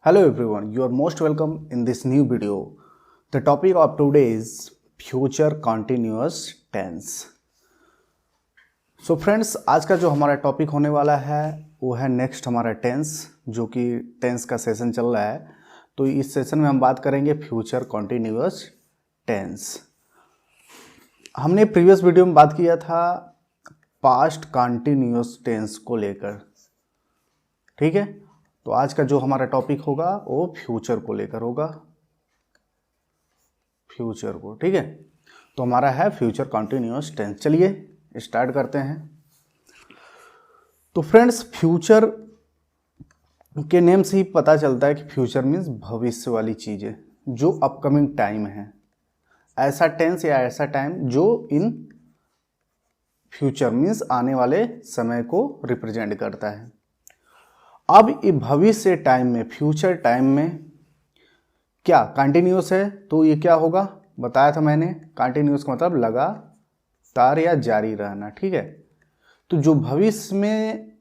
Hello everyone, you are most welcome in this new video. The topic of today is future continuous tense. So friends, आज का जो हमारा topic होने वाला है वो है नेक्स्ट हमारा टेंस, जो कि टेंस का सेशन चल रहा है। तो इस सेशन में हम बात करेंगे फ्यूचर कॉन्टिन्यूअस टेंस। हमने प्रीवियस वीडियो में बात किया था पास्ट कॉन्टिन्यूअस टेंस को लेकर, ठीक है। तो आज का जो हमारा टॉपिक होगा वो फ्यूचर को लेकर होगा, फ्यूचर को, ठीक है। तो हमारा है फ्यूचर कॉन्टिन्यूअस टेंस। चलिए स्टार्ट करते हैं। तो फ्रेंड्स, फ्यूचर के नेम से ही पता चलता है कि फ्यूचर मीन्स भविष्य वाली चीज़ें, जो अपकमिंग टाइम है। ऐसा टेंस या ऐसा टाइम जो इन फ्यूचर मीन्स आने वाले समय को रिप्रेजेंट करता है। अब ये भविष्य टाइम में, फ्यूचर टाइम में क्या कंटिन्यूस है, तो ये क्या होगा बताया था मैंने। कंटिन्यूस का मतलब लगातार या जारी रहना, ठीक है। तो जो भविष्य में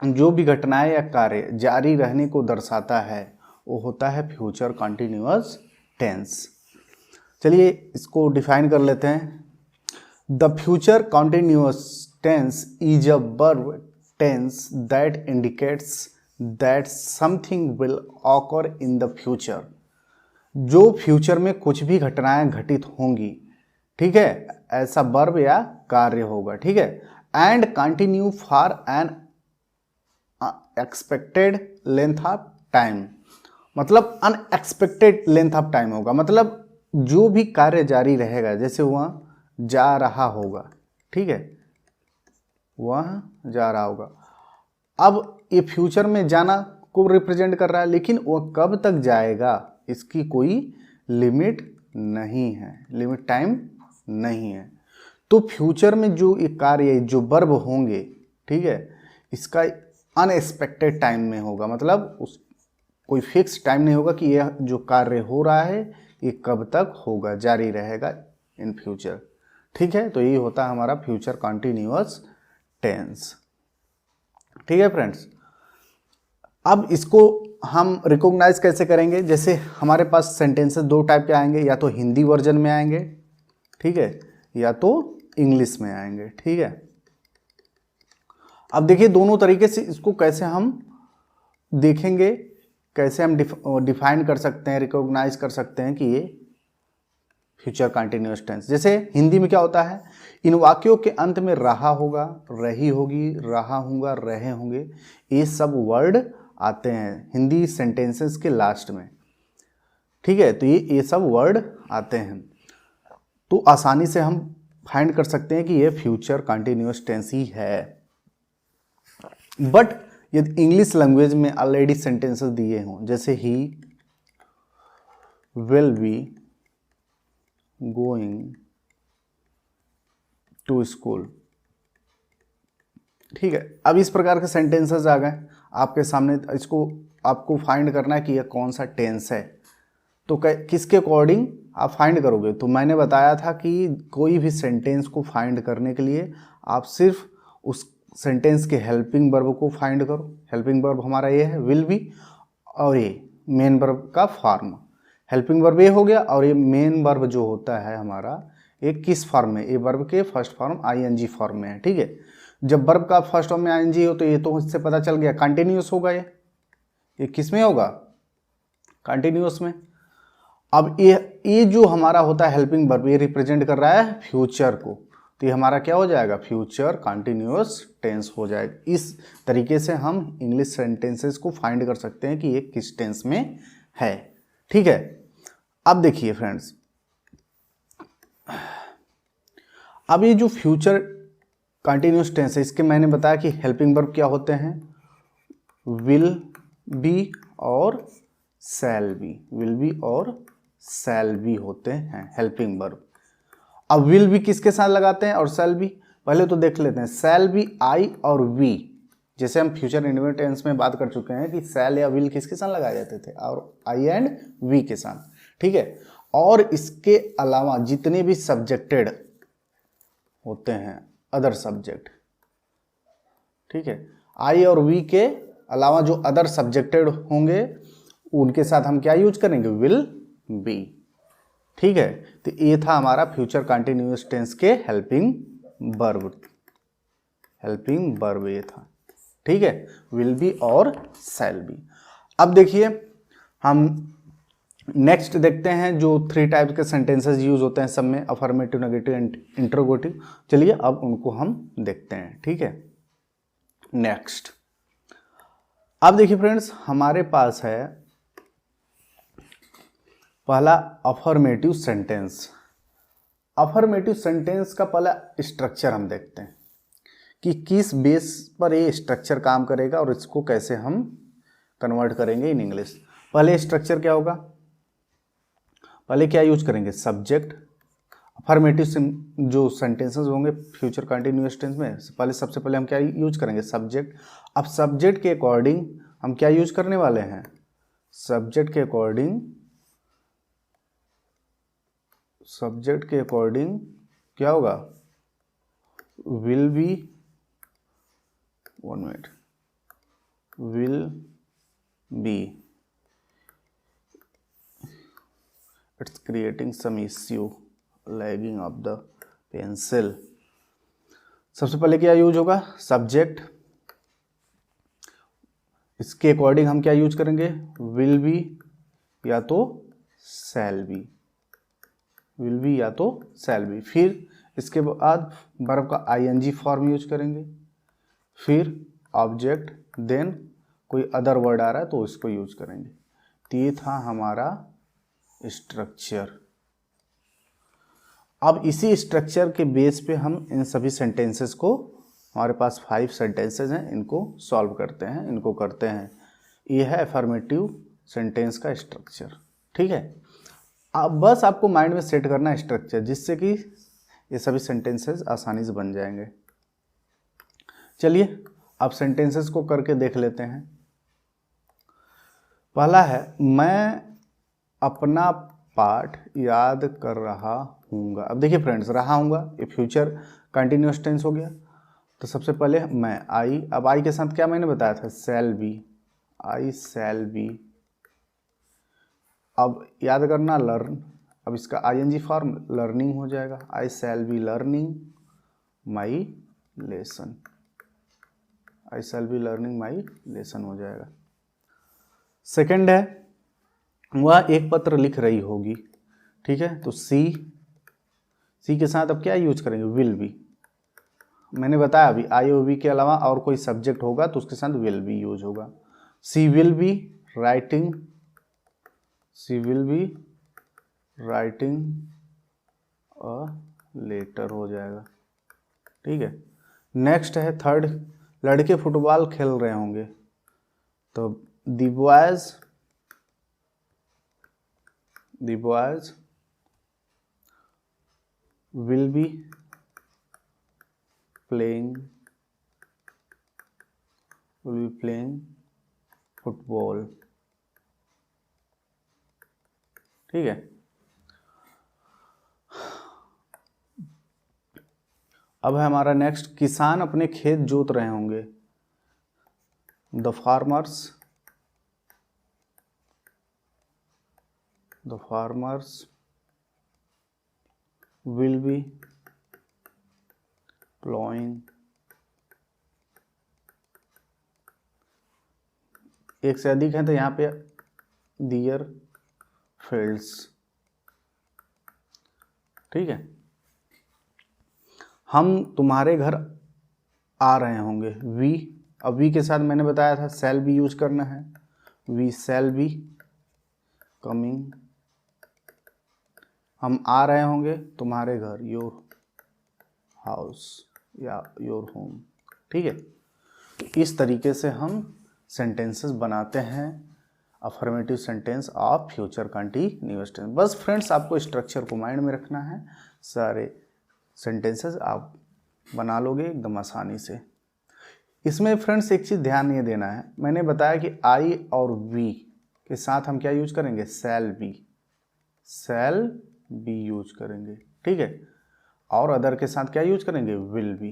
जो भी घटनाएं या कार्य जारी रहने को दर्शाता है वो होता है फ्यूचर कंटिन्यूअस टेंस। चलिए इसको डिफाइन कर लेते हैं। The future continuous tense is a verb tense that indicates that something will occur in the future। जो फ्यूचर में कुछ भी घटनाएं घटित होंगी, ठीक है, ऐसा वर्ब या कार्य होगा, ठीक है। And continue for an expected length of time, मतलब अनएक्सपेक्टेड लेंथ ऑफ टाइम होगा, मतलब जो भी कार्य जारी रहेगा, जैसे वह जा रहा होगा, ठीक है, वह जा रहा होगा। अब ये फ्यूचर में जाना को रिप्रेजेंट कर रहा है, लेकिन वह कब तक जाएगा इसकी कोई लिमिट नहीं है, लिमिट टाइम नहीं है। तो फ्यूचर में जो ये कार्य, जो वर्ब होंगे, ठीक है, इसका अनएक्सपेक्टेड टाइम में होगा, मतलब उस कोई फिक्स टाइम नहीं होगा कि यह जो कार्य हो रहा है ये कब तक होगा, जारी रहेगा इन फ्यूचर, ठीक है। तो ये होता है हमारा फ्यूचर कंटिन्यूअस टेंस, ठीक है फ्रेंड्स। अब इसको हम रिकॉग्नाइज कैसे करेंगे? जैसे हमारे पास सेंटेंसेस दो टाइप के आएंगे, या तो हिंदी वर्जन में आएंगे, ठीक है, या तो इंग्लिश में आएंगे, ठीक है। अब देखिए दोनों तरीके से इसको कैसे हम देखेंगे, कैसे हम डिफाइन कर सकते हैं, रिकॉग्नाइज कर सकते हैं कि ये फ्यूचर कंटिन्यूअस टेंस। जैसे हिंदी में क्या होता है, इन वाक्यों के अंत में रहा होगा, रही होगी, रहा हूँगा, रहे होंगे, ये सब वर्ड आते हैं हिंदी सेंटेंसेस के लास्ट में, ठीक है। तो ये सब वर्ड आते हैं, तो आसानी से हम फाइंड कर सकते हैं कि ये फ्यूचर कंटिन्यूअस टेंस ही है। बट यदि इंग्लिश लैंग्वेज में ऑलरेडी सेंटेंसेस दिए हों, जैसे he will be going to school, ठीक है। अब इस प्रकार के सेंटेंसेस आ गए आपके सामने, इसको आपको फाइंड करना है कि यह कौन सा टेंस है। तो किसके अकॉर्डिंग आप फाइंड करोगे? तो मैंने बताया था कि कोई भी सेंटेंस को फाइंड करने के लिए आप सिर्फ उस सेंटेंस के हेल्पिंग वर्ब को फाइंड करो। हेल्पिंग वर्ब हमारा ये है विल बी, और ये मेन वर्ब का फॉर्म। हेल्पिंग वर्ब ये हो गया, और ये मेन वर्ब जो होता है हमारा, ये किस फॉर्म में? ये वर्ब के फर्स्ट फॉर्म आईएनजी फॉर्म में है, ठीक है। जब वर्ब का फर्स्ट फॉर्म में आईएनजी हो तो ये तो इससे पता चल गया कंटिन्यूअस होगा। ये किस में होगा? कंटिन्यूअस में। अब ये जो हमारा होता है हेल्पिंग वर्ब, ये रिप्रेजेंट कर रहा है फ्यूचर को, तो ये हमारा क्या हो जाएगा? फ्यूचर कंटिन्यूअस टेंस हो जाएगा। इस तरीके से हम इंग्लिश सेंटेंसेस को फाइंड कर सकते हैं कि ये किस टेंस में है, ठीक है। अब देखिए फ्रेंड्स, अब ये जो फ्यूचर कंटिन्यूअस टेंस है, इसके मैंने बताया कि हेल्पिंग वर्ब क्या होते हैं, विल बी और शैल बी। विल बी और शैल बी होते हैं हेल्पिंग वर्ब। अब विल बी किसके साथ लगाते हैं और शैल बी? पहले तो देख लेते हैं। शैल बी आई और वी, जैसे हम फ्यूचर इंडेफिनिट टेंस में बात कर चुके हैं कि शैल या विल किसके साथ लगाए जाते थे, और आई एंड वी के साथ, ठीक है। और इसके अलावा जितने भी सब्जेक्टेड होते हैं, अदर सब्जेक्ट, ठीक है, आई और वी के अलावा जो अदर सब्जेक्टेड होंगे उनके साथ हम क्या यूज करेंगे, विल बी। ठीक है, तो ये था हमारा फ्यूचर कंटिन्यूअस टेंस के हेल्पिंग वर्ब ये था। ठीक है, विल बी और शैल बी। अब देखिए हम नेक्स्ट देखते हैं जो 3 टाइप के सेंटेंसेस यूज होते हैं सब में, अफर्मेटिव, नेगेटिव एंड इंटरोगेटिव। चलिए अब उनको हम देखते हैं। ठीक है, नेक्स्ट अब देखिए फ्रेंड्स, हमारे पास है पहला अफर्मेटिव सेंटेंस। अफर्मेटिव सेंटेंस का पहला स्ट्रक्चर हम देखते हैं कि किस बेस पर ये स्ट्रक्चर काम करेगा और इसको कैसे हम कन्वर्ट करेंगे इन इंग्लिश। पहले स्ट्रक्चर क्या होगा, पहले क्या यूज करेंगे, सब्जेक्ट। अफर्मेटिव जो सेंटेंसेस होंगे फ्यूचर कंटिन्यूअस टेंस में, पहले सबसे पहले हम क्या यूज करेंगे, सब्जेक्ट। अब सब्जेक्ट के अकॉर्डिंग हम क्या यूज करने वाले हैं, सब्जेक्ट के अकॉर्डिंग क्या होगा, will be, 1 minute, will be, it's creating some issue, lagging of the pencil। सबसे पहले क्या यूज होगा, सब्जेक्ट। इसके अकॉर्डिंग हम क्या यूज करेंगे, विल बी या तो शैल बी, विल बी या तो शैल बी। फिर इसके बाद वर्ब का आईएनजी फॉर्म यूज करेंगे, फिर ऑब्जेक्ट, देन कोई अदर वर्ड आ रहा है तो इसको यूज करेंगे। तो ये था हमारा स्ट्रक्चर। अब इसी स्ट्रक्चर के बेस पे हम इन सभी सेंटेंसेस को, हमारे पास 5 सेंटेंसेस हैं, इनको सॉल्व करते हैं, इनको करते हैं। ये है अफर्मेटिव सेंटेंस का स्ट्रक्चर। ठीक है, अब बस आपको माइंड में सेट करना है स्ट्रक्चर, जिससे कि ये सभी सेंटेंसेस आसानी से बन जाएंगे। चलिए अब सेंटेंसेस को करके देख लेते हैं। पहला है, मैं अपना पाठ याद कर रहा हूँगा। अब देखिए फ्रेंड्स, रहा हूँगा ये फ्यूचर कंटिन्यूअस टेंस हो गया। तो सबसे पहले मैं, आई, अब आई के साथ क्या मैंने बताया था, shall be, I shall B. अब याद करना, लर्न, अब इसका आईएनजी फॉर्म लर्निंग हो जाएगा, I shall be learning my lesson, I shall be learning my lesson हो जाएगा। सेकंड है, वह एक पत्र लिख रही होगी। ठीक है, तो सी के साथ अब क्या यूज करेंगे, विल बी। मैंने बताया अभी आई और बी के अलावा और कोई सब्जेक्ट होगा तो उसके साथ विल बी यूज होगा। She will be writing, she will be writing a letter हो जाएगा। ठीक है, नेक्स्ट है थर्ड, लड़के फुटबॉल खेल रहे होंगे। तो the boys will be playing football। ठीक है, अब है हमारा नेक्स्ट, किसान अपने खेत जोत रहे होंगे। The farmers will be plowing, एक से अधिक है तो यहाँ पे दियर फील्ड्स। ठीक है, हम तुम्हारे घर आ रहे होंगे, वी। अब वी के साथ मैंने बताया था शैल बी यूज करना है, वी शैल बी कमिंग, हम आ रहे होंगे तुम्हारे घर, योर हाउस या योर होम। ठीक है, इस तरीके से हम सेंटेंसेस बनाते हैं, affirmative sentence of future continuous tense. बस फ्रेंड्स, आपको स्ट्रक्चर को माइंड में रखना है, सारे सेंटेंसेस आप बना लोगे एकदम आसानी से। इसमें फ्रेंड्स एक चीज़ ध्यान ये देना है, मैंने बताया कि आई और वी के साथ हम क्या यूज करेंगे, शैल बी यूज करेंगे। ठीक है, और अदर के साथ क्या यूज करेंगे, विल बी।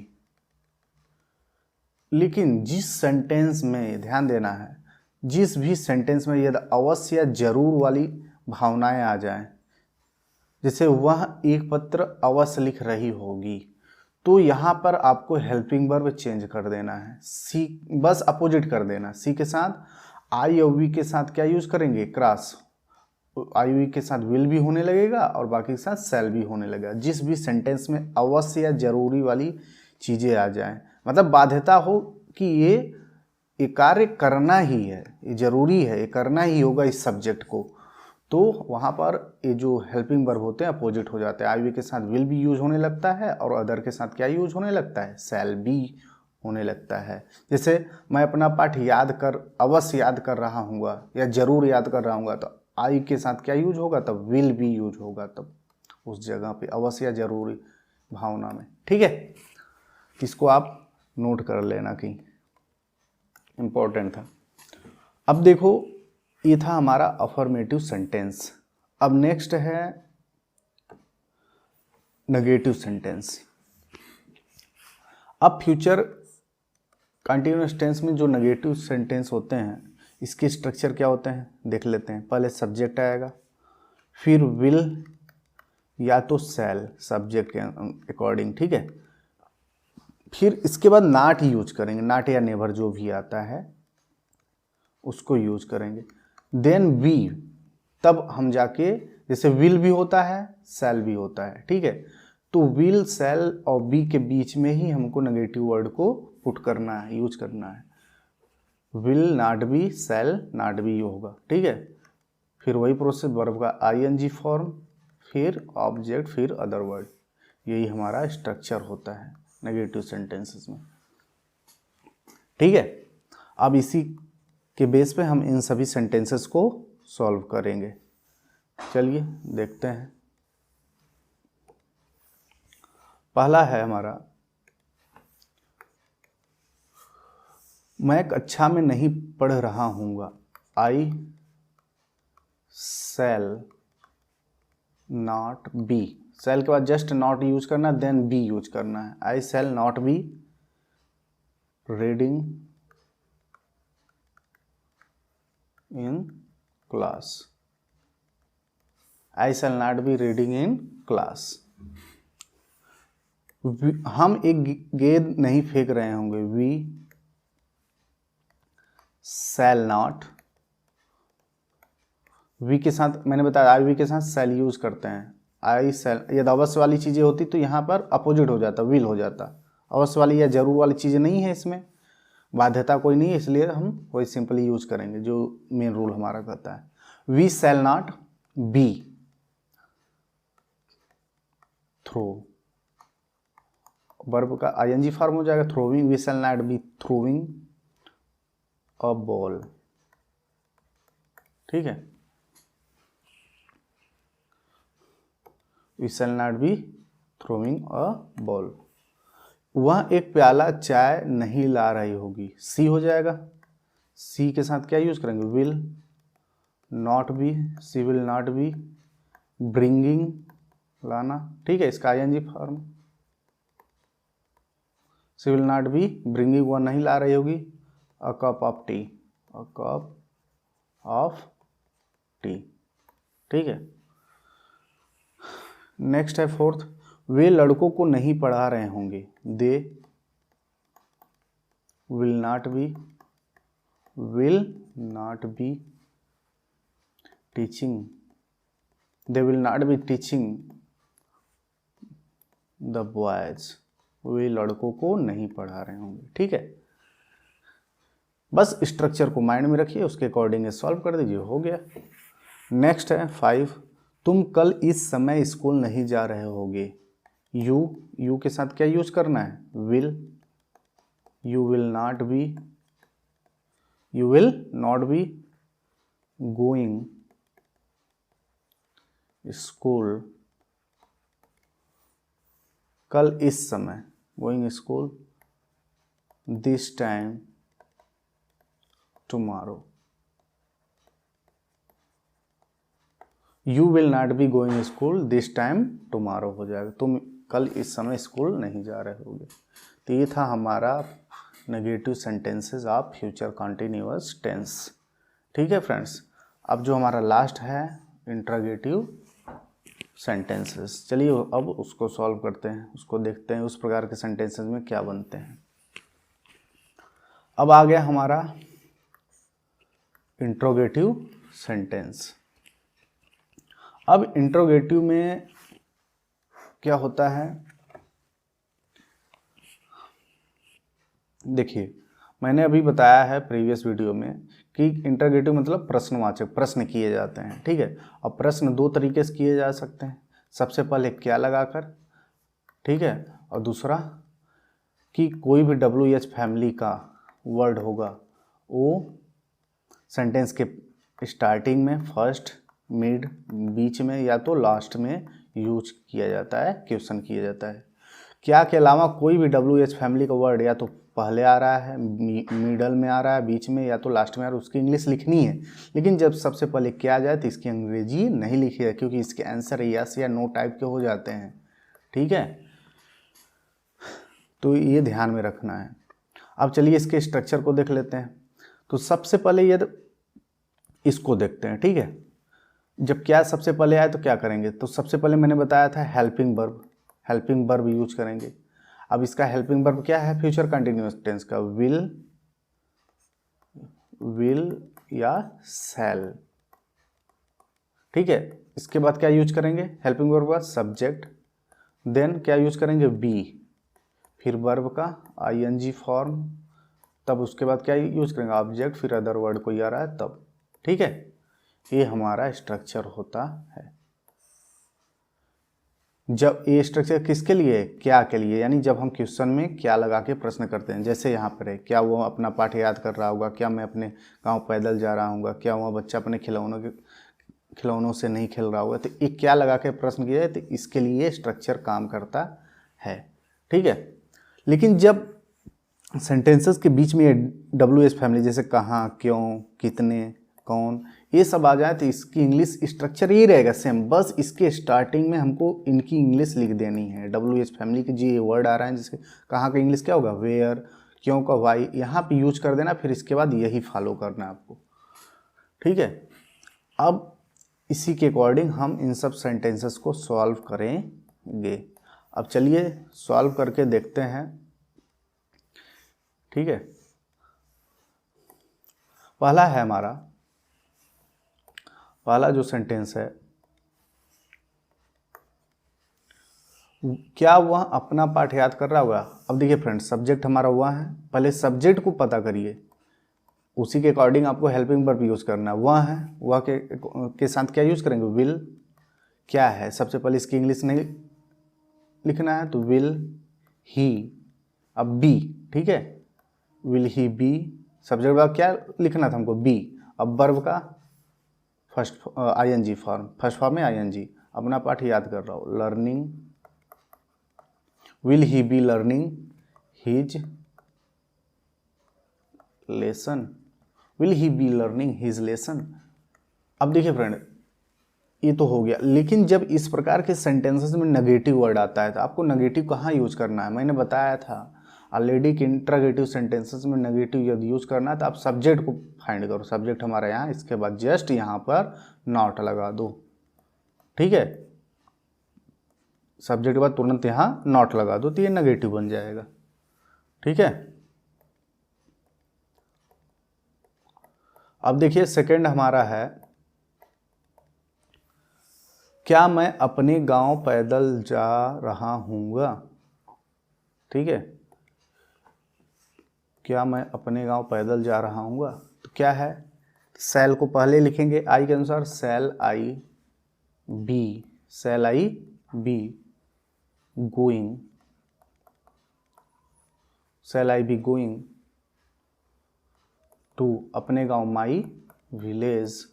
लेकिन जिस सेंटेंस में ध्यान देना है, जिस भी सेंटेंस में यदि अवश्य या जरूर वाली भावनाएं आ जाएं, जैसे वह एक पत्र अवश्य लिख रही होगी, तो यहाँ पर आपको हेल्पिंग वर्ब चेंज कर देना है, सी बस अपोजिट कर देना। सी के साथ आई और वी के साथ क्या यूज करेंगे, क्रॉस। आई वी के साथ विल भी होने लगेगा और बाकी के साथ शैल भी होने लगेगा। जिस भी सेंटेंस में अवश्य या जरूरी वाली चीज़ें आ जाएं, मतलब बाध्यता हो कि ये कार्य करना ही है, ये जरूरी है, ये करना ही होगा इस सब्जेक्ट को, तो वहाँ पर ये जो हेल्पिंग वर्ब होते हैं अपोजिट हो जाते हैं। आई वी के साथ विल भी यूज होने लगता है और अदर के साथ क्या यूज होने लगता है, शैल भी होने लगता है। जैसे मैं अपना पाठ अवश्य याद कर रहा हूँगा या जरूर याद कर रहा हूँगा, तो आई के साथ क्या यूज होगा, तब विल भी यूज होगा, तब उस जगह पे अवश्य या जरूरी भावना में। ठीक है, इसको आप नोट कर लेना कि इम्पोर्टेंट था। अब देखो, ये था हमारा अफर्मेटिव सेंटेंस। अब नेक्स्ट है नेगेटिव सेंटेंस। अब फ्यूचर कंटिन्यूअस टेंस में जो नेगेटिव सेंटेंस होते हैं, इसके स्ट्रक्चर क्या होते हैं देख लेते हैं। पहले सब्जेक्ट आएगा, फिर विल या तो शैल सब्जेक्ट के अकॉर्डिंग, ठीक है। फिर इसके बाद नॉट यूज करेंगे, नॉट या नेवर जो भी आता है उसको यूज करेंगे। देन बी, तब हम जाके, जैसे विल भी होता है शैल भी होता है, ठीक है, तो विल शैल और बी के बीच में ही हमको नेगेटिव वर्ड को पुट करना है, यूज करना है। Will not B, shell not B होगा, ठीक है। फिर वही प्रोसेस, वर्ब का आईएनजी फॉर्म, फिर ऑब्जेक्ट, फिर अदर वर्ड। यही हमारा स्ट्रक्चर होता है नेगेटिव सेंटेंसेस में, ठीक है। अब इसी के बेस पे हम इन सभी सेंटेंसेस को सॉल्व करेंगे। चलिए देखते हैं। पहला है हमारा, मैं कक्षा में नहीं पढ़ रहा हूँगा। आई शैल नॉट बी, शैल के बाद जस्ट नॉट यूज करना, देन बी यूज करना है। I shall not be reading in class, I shall not be reading in class. हम एक गेंद नहीं फेंक रहे होंगे। वी शैल नॉट, वी के साथ मैंने बताया आई वी के साथ शैल यूज करते हैं। आई शैल, यदि अवश्य वाली चीज़ें होती तो यहाँ पर अपोजिट हो जाता, विल हो जाता। अवश्य वाली या जरूर वाली चीज़ें नहीं है, इसमें बाध्यता कोई नहीं है, इसलिए हम वही सिंपली यूज करेंगे जो मेन रूल हमारा कहता है। We shall not be throw, verb का आईएनजी फॉर्म हो जाएगा throwing. We shall not be throwing a ball, ठीक है। We shall not be throwing a ball. वह एक प्याला चाय नहीं ला रही होगी। सी हो जाएगा, सी के साथ क्या यूज करेंगे, will not be, she will not be bringing, लाना, ठीक है, इसका ING form. She will not be bringing, वह नहीं ला रही होगी a cup of tea, a cup of tea, ठीक है। नेक्स्ट है फोर्थ, वे लड़कों को नहीं पढ़ा रहे होंगे। They will not be teaching, they will not be teaching the boys, वे लड़कों को नहीं पढ़ा रहे होंगे, ठीक है। बस स्ट्रक्चर को माइंड में रखिए, उसके अकॉर्डिंग सॉल्व कर दीजिए, हो गया। नेक्स्ट है 5, तुम कल इस समय स्कूल नहीं जा रहे होगे। यू के साथ क्या यूज करना है, will, you will not be going school कल इस समय, going school this time tomorrow. You will not be going school this time tomorrow हो जाएगा, तुम कल इस समय स्कूल नहीं जा रहे होगे। तो ये था हमारा negative sentences of future continuous tense. ठीक है फ्रेंड्स, अब जो हमारा लास्ट है इंट्रोगेटिव सेंटेंसेस, चलिए अब उसको सॉल्व करते हैं, उसको देखते हैं उस प्रकार के सेंटेंसेस में क्या बनते हैं। अब आ गया हमारा इंट्रोगेटिव सेंटेंस। अब इंट्रोगेटिव में क्या होता है, देखिए मैंने अभी बताया है प्रीवियस वीडियो में कि इंट्रोगेटिव मतलब प्रश्नवाचक, प्रश्न किए जाते हैं। ठीक है, अब प्रश्न दो तरीके से किए जा सकते हैं, सबसे पहले क्या लगाकर, ठीक है, और दूसरा कि कोई भी WH फैमिली का वर्ड होगा वो सेंटेंस के स्टार्टिंग में, फर्स्ट, मिड, बीच में या तो लास्ट में यूज किया जाता है, क्वेश्चन किया जाता है। क्या के अलावा कोई भी WH फैमिली का वर्ड या तो पहले आ रहा है, मिडल में आ रहा है, बीच में या तो लास्ट में आ रहा है, उसकी इंग्लिश लिखनी है। लेकिन जब सबसे पहले क्या आ जाए तो इसकी अंग्रेजी नहीं लिखी है, क्योंकि इसके आंसर यस या नो टाइप के हो जाते हैं। ठीक है, तो ये ध्यान में रखना है। अब चलिए इसके स्ट्रक्चर को देख लेते हैं। तो सबसे पहले ये इसको देखते हैं। ठीक है, जब क्या सबसे पहले आए तो क्या करेंगे, तो सबसे पहले मैंने बताया था helping verb, helping verb use करेंगे। अब इसका हेल्पिंग वर्ब क्या है, फ्यूचर कंटिन्यूअस टेंस का विल या शैल। ठीक है, इसके बाद क्या यूज करेंगे, हेल्पिंग वर्ब का सब्जेक्ट, देन क्या यूज करेंगे बी, फिर वर्ब का ING फॉर्म, तब उसके बाद क्या यूज करेंगे ऑब्जेक्ट, फिर अदर वर्ड कोई आ रहा है तब। ठीक है, ये हमारा स्ट्रक्चर होता है। जब ये स्ट्रक्चर किसके लिए, क्या के लिए, यानी जब हम क्वेश्चन में क्या लगा के प्रश्न करते हैं। जैसे यहाँ पर है, क्या वो अपना पाठ याद कर रहा होगा, क्या मैं अपने गांव पैदल जा रहा हूँ, क्या वह बच्चा अपने खिलौनों से नहीं खेल रहा होगा, तो ये क्या लगा के प्रश्न किया जाए, तो इसके लिए स्ट्रक्चर काम करता है। ठीक है, लेकिन जब सेंटेंसेस के बीच में WH फैमिली जैसे कहाँ, क्यों, कितने, कौन, ये सब आ जाए तो इसकी इंग्लिश स्ट्रक्चर ये रहेगा सेम, बस इसके स्टार्टिंग में हमको इनकी इंग्लिश लिख देनी है। WH फैमिली के जो ये वर्ड आ रहा है, जिसके कहाँ का इंग्लिश क्या होगा, वेयर, क्यों का वाई, यहाँ पे यूज कर देना, फिर इसके बाद यही फॉलो करना है आपको। ठीक है, अब इसी के अकॉर्डिंग हम इन सब सेंटेंसेस को सॉल्व करेंगे। अब चलिए सॉल्व करके देखते हैं। ठीक है, पहला है हमारा, पहला जो सेंटेंस है, क्या वह अपना पाठ याद कर रहा होगा। अब देखिए फ्रेंड्स, सब्जेक्ट हमारा वह है, पहले सब्जेक्ट को पता करिए, उसी के अकॉर्डिंग आपको हेल्पिंग वर्ब यूज करना है। वह है, वह के साथ क्या यूज करेंगे, विल। क्या है, सबसे पहले इसकी इंग्लिश नहीं लिखना है तो विल ही, अब बी। ठीक है, विल ही बी, सब्जेक्ट का क्या लिखना था हमको, बी। अब वर्ब का first ING form, first form में ING, अपना पाठ याद कर रहा हूँ, learning, will he be learning his lesson, will he be learning his lesson. अब देखिए फ्रेंड, ये तो हो गया, लेकिन जब इस प्रकार के सेंटेंसेस में नेगेटिव वर्ड आता है तो आपको नेगेटिव कहाँ यूज करना है, मैंने बताया था ऑलरेडी कि इंट्रोगेटिव सेंटेंसेस में नेगेटिव यदि यूज करना है तो आप सब्जेक्ट को फाइंड करो। सब्जेक्ट हमारा यहाँ, इसके बाद जस्ट यहाँ पर नॉट लगा दो। ठीक है, सब्जेक्ट के बाद तुरंत यहाँ नॉट लगा दो तो ये नेगेटिव बन जाएगा। ठीक है, अब देखिए सेकंड हमारा है, क्या मैं अपने गांव पैदल जा रहा हूँगा। ठीक है, क्या मैं अपने गांव पैदल जा रहा हूँगा, तो क्या है, सेल को पहले लिखेंगे आई के अनुसार, shall I be going, shall I be going to अपने गांव, माई विलेज,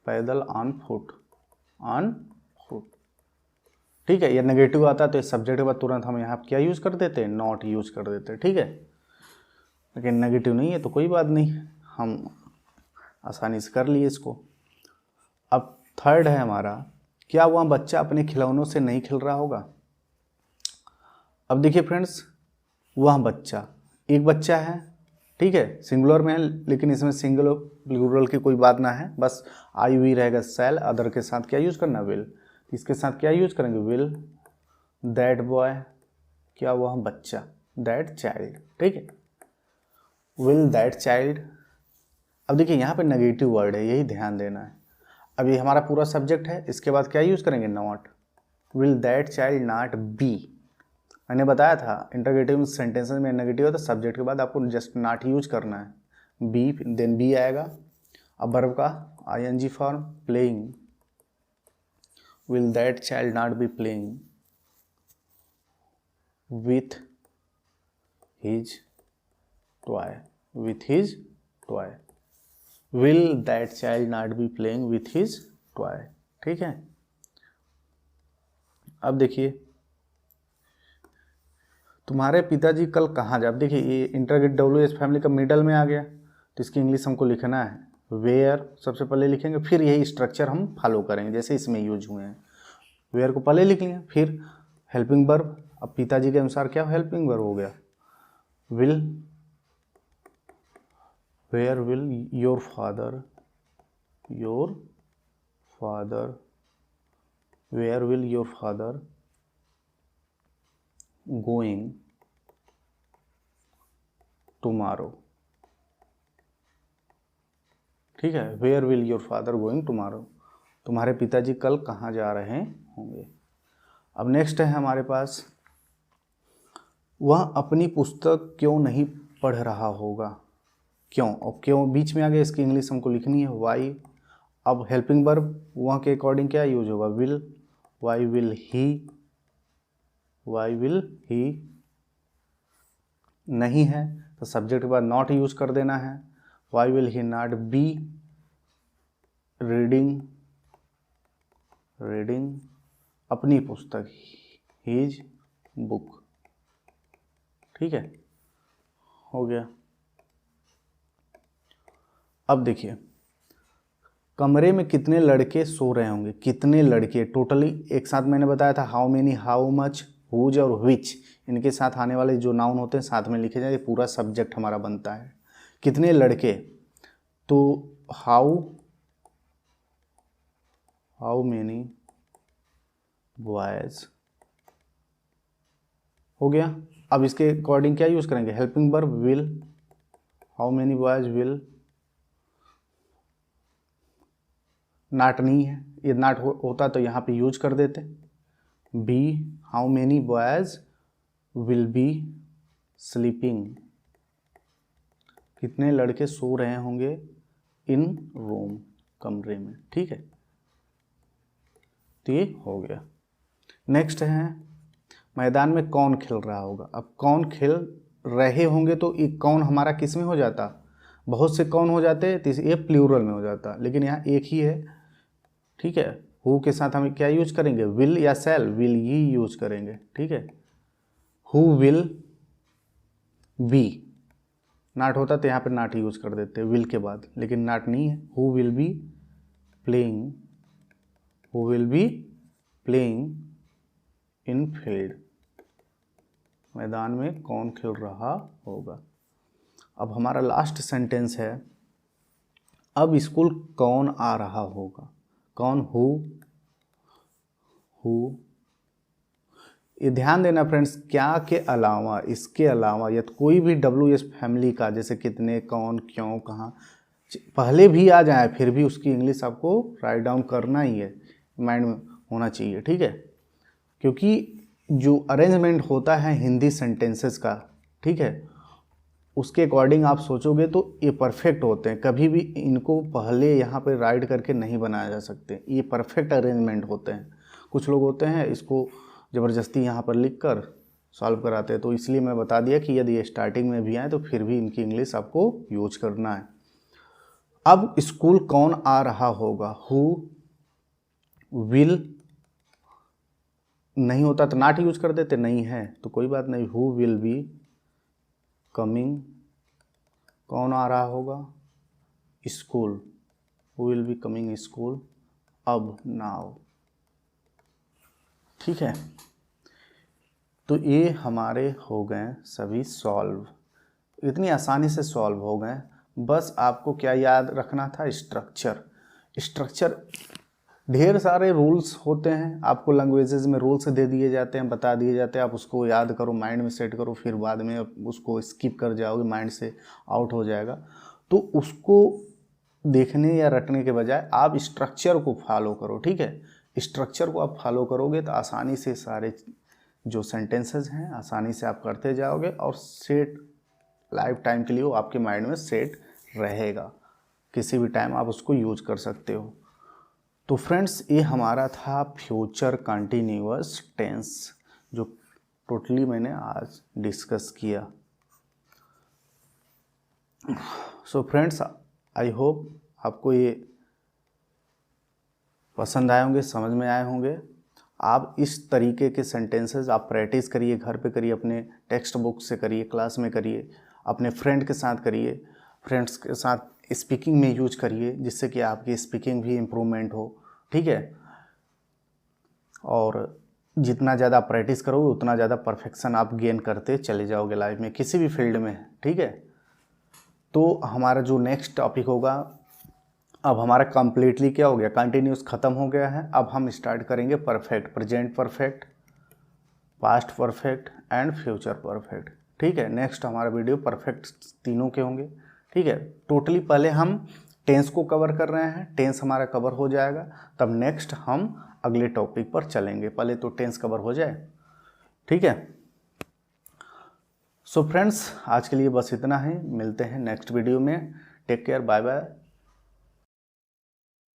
पैदल ऑन फुट। ठीक है, ये नेगेटिव आता है तो इस सब्जेक्ट के बाद तुरंत हम यहाँ क्या यूज कर देते हैं, नॉट यूज कर देते हैं। ठीक है, लेकिन नेगेटिव नहीं है तो कोई बात नहीं, हम आसानी से कर लिए इसको। अब थर्ड है हमारा, क्या वह बच्चा अपने खिलौनों से नहीं खेल रहा होगा। अब देखिए फ्रेंड्स, वह बच्चा, एक बच्चा है, ठीक है, सिंगुलर में है, लेकिन इसमें सिंगल प्लूरल की कोई बात ना है, बस आई वी रहेगा, शैल, अदर के साथ क्या यूज करना, विल, इसके साथ क्या यूज करेंगे, विल, दैट बॉय, क्या वह बच्चा, दैट चाइल्ड, ठीक है, विल दैट चाइल्ड। अब देखिए यहाँ पे नेगेटिव वर्ड है, यही ध्यान देना है। अब ये हमारा पूरा सब्जेक्ट है, इसके बाद क्या यूज करेंगे, not, will that child not B. मैंने बताया था इंटरोगेटिव सेंटेंसेस में नेगेटिव है तो सब्जेक्ट के बाद आपको जस्ट नॉट यूज करना है, बी, देन बी आएगा। अब वर्ब का ING form, playing, will that child not be playing with his toy, with his toy, will that child not be playing with his toy, ठीक है। अब देखिए तुम्हारे पिताजी कल कहाँ जाए। अब देखिए ये इंटरगेट डब्ल्यू एच फैमिली का मिडल में आ गया, तो इसकी इंग्लिश हमको लिखना है, वेयर सबसे पहले लिखेंगे, फिर यही स्ट्रक्चर हम फॉलो करेंगे जैसे इसमें यूज हुए हैं। वेयर को पहले लिख लिया, फिर हेल्पिंग वर्ब, अब पिताजी के अनुसार क्या हेल्पिंग वर्ब हो गया, will, where will your father, your father, where will your father going tomorrow, ठीक है, where will your father going tomorrow, तुम्हारे पिताजी कल कहाँ जा रहे होंगे। अब नेक्स्ट है हमारे पास, वह अपनी पुस्तक क्यों नहीं पढ़ रहा होगा, क्यों, और क्यों बीच में आ गया, इसकी इंग्लिश हमको लिखनी है, वाई। अब हेल्पिंग वर्ब वहाँ के अकॉर्डिंग क्या यूज होगा, will, why will he, why will he, नहीं है तो सब्जेक्ट के बाद नॉट यूज कर देना है, why will he not be reading, reading अपनी पुस्तक, हिज बुक, ठीक है, हो गया। अब देखिए कमरे में कितने लड़के सो रहे होंगे, कितने लड़के टोटली एक साथ मैंने बताया था, how many, how much, whose और विच, इनके साथ आने वाले जो नाउन होते हैं साथ में लिखे जाए, पूरा सब्जेक्ट हमारा बनता है। कितने लड़के, तो हाउ, हाउ मेनी बॉयज, हो गया। अब इसके अकॉर्डिंग क्या यूज करेंगे, helping verb will, how many boys will, not नहीं है, ये नाट होता तो यहाँ पे यूज कर देते, B, how many boys will be sleeping, कितने लड़के सो रहे होंगे इन रूम, कमरे में, ठीक है, तो ये हो गया। नेक्स्ट है मैदान में कौन खेल रहा होगा। अब कौन खेल रहे होंगे तो ये कौन हमारा किस में हो जाता, बहुत से कौन हो जाते, तो ये प्लूरल में हो जाता, लेकिन यहाँ एक ही है, ठीक है। हु के साथ हम क्या यूज करेंगे, विल या शैल, विल ही यूज करेंगे, ठीक है। हु विल बी, नाट होता तो यहाँ पे नाट यूज कर देते विल के बाद, लेकिन नाट नहीं है, who will be playing, who will be playing in field, मैदान में कौन खेल रहा होगा। अब हमारा लास्ट सेंटेंस है, अब स्कूल कौन आ रहा होगा, कौन, हु, ये ध्यान देना फ्रेंड्स, क्या के अलावा, इसके अलावा या तो कोई भी डब्ल्यू एस फैमिली का, जैसे कितने, कौन, क्यों, कहाँ, पहले भी आ जाए फिर भी उसकी इंग्लिश आपको राइट डाउन करना ही है, माइंड में होना चाहिए, ठीक है, क्योंकि जो अरेंजमेंट होता है हिंदी सेंटेंसेस का, ठीक है, उसके अकॉर्डिंग आप सोचोगे तो ये परफेक्ट होते हैं, कभी भी इनको पहले यहाँ पे राइट करके नहीं बनाया जा सकते, ये परफेक्ट अरेंजमेंट होते हैं। कुछ लोग होते हैं इसको ज़बरदस्ती यहाँ पर लिख कर सॉल्व कराते हैं, तो इसलिए मैं बता दिया कि यदि ये स्टार्टिंग में भी आए तो फिर भी इनकी इंग्लिश आपको यूज करना है। अब स्कूल कौन आ रहा होगा, हु विल, नहीं होता तो नॉट यूज कर देते, नहीं है तो कोई बात नहीं, हु विल बी कमिंग, कौन आ रहा होगा, school, who will be coming school, अब, नाउ, ठीक है। तो ये हमारे हो गए सभी सॉल्व, इतनी आसानी से सॉल्व हो गए। बस आपको क्या याद रखना था, स्ट्रक्चर ढेर सारे रूल्स होते हैं, आपको लैंग्वेजेस में रूल्स दे दिए जाते हैं, बता दिए जाते हैं, आप उसको याद करो, माइंड में सेट करो, फिर बाद में उसको स्किप कर जाओगे, माइंड से आउट हो जाएगा। तो उसको देखने या रटने के बजाय आप स्ट्रक्चर को फॉलो करो, ठीक है। स्ट्रक्चर को आप फॉलो करोगे तो आसानी से सारे जो सेंटेंसेस हैं आसानी से आप करते जाओगे और सेट लाइफ टाइम के लिए वो आपके माइंड में सेट रहेगा, किसी भी टाइम आप उसको यूज कर सकते हो। तो फ्रेंड्स ये हमारा था फ्यूचर कंटिन्यूअस टेंस, जो टोटली मैंने आज डिस्कस किया। सो फ्रेंड्स, आई होप आपको ये पसंद आए होंगे, समझ में आए होंगे। आप इस तरीके के सेंटेंसेस आप प्रैक्टिस करिए, घर पे करिए, अपने टेक्स्ट बुक से करिए, क्लास में करिए, अपने फ्रेंड के साथ करिए, फ्रेंड्स के साथ स्पीकिंग में यूज करिए, जिससे कि आपकी स्पीकिंग भी इम्प्रूवमेंट हो, ठीक है। और जितना ज़्यादा प्रैक्टिस करोगे उतना ज़्यादा परफेक्शन आप गेन करते चले जाओगे लाइफ में, किसी भी फील्ड में, ठीक है। तो हमारा जो नेक्स्ट टॉपिक होगा, अब हमारा कंप्लीटली क्या हो गया, कंटिन्यूस ख़त्म हो गया है। अब हम स्टार्ट करेंगे perfect, present perfect, past perfect and future perfect, ठीक है। नेक्स्ट हमारा वीडियो परफेक्ट तीनों के होंगे, ठीक है। टोटली पहले हम टेंस को कवर कर रहे हैं, टेंस हमारा कवर हो जाएगा, तब नेक्स्ट हम अगले टॉपिक पर चलेंगे, पहले तो टेंस कवर हो जाए, ठीक है। सो फ्रेंड्स, आज के लिए बस इतना ही, मिलते हैं नेक्स्ट वीडियो में। Take care, bye bye.